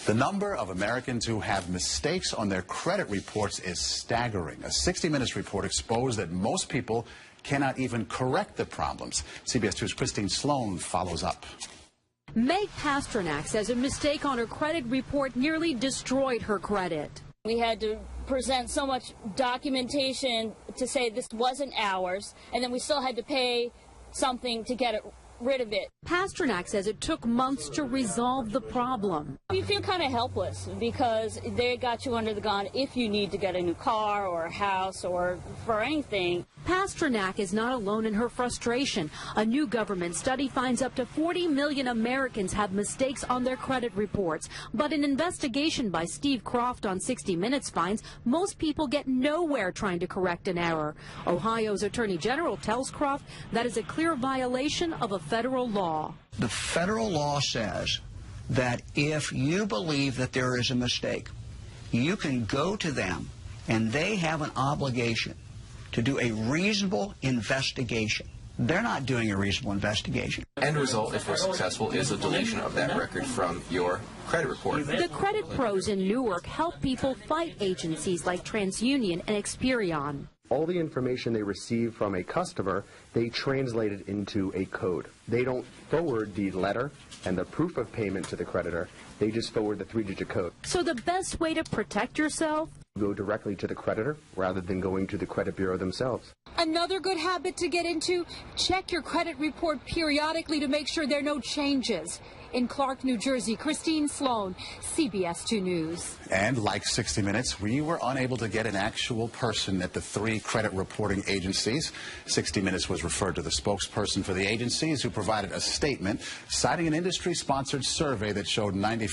The number of Americans who have mistakes on their credit reports is staggering. A 60 Minutes report exposed that most people cannot even correct the problems. CBS 2's Christine Sloan follows up. Meg Pasternak says a mistake on her credit report nearly destroyed her credit. We had to present so much documentation to say this wasn't ours, and then we still had to pay something to get rid of it. Pasternak says it took months to resolve the problem. You feel kind of helpless because they got you under the gun if you need to get a new car or a house or for anything. Pasternak is not alone in her frustration. A new government study finds up to 40 million Americans have mistakes on their credit reports. But an investigation by Steve Croft on 60 Minutes finds most people get nowhere trying to correct an error. Ohio's Attorney General tells Croft that is a clear violation of a federal law. The federal law says that if you believe that there is a mistake, you can go to them and they have an obligation to do a reasonable investigation. They're not doing a reasonable investigation. End result, if we're successful, is a deletion of that record from your credit report. The credit pros in Newark help people fight agencies like TransUnion and Experian. All the information they receive from a customer, they translate it into a code. They don't forward the letter and the proof of payment to the creditor. They just forward the 3-digit code. So the best way to protect yourself? Go directly to the creditor rather than going to the credit bureau themselves. Another good habit to get into, check your credit report periodically to make sure there are no changes. In Clark, New Jersey, Christine Sloan, CBS 2 News. And like 60 Minutes, we were unable to get an actual person at the 3 credit reporting agencies. 60 Minutes was referred to the spokesperson for the agencies, who provided a statement citing an industry-sponsored survey that showed 90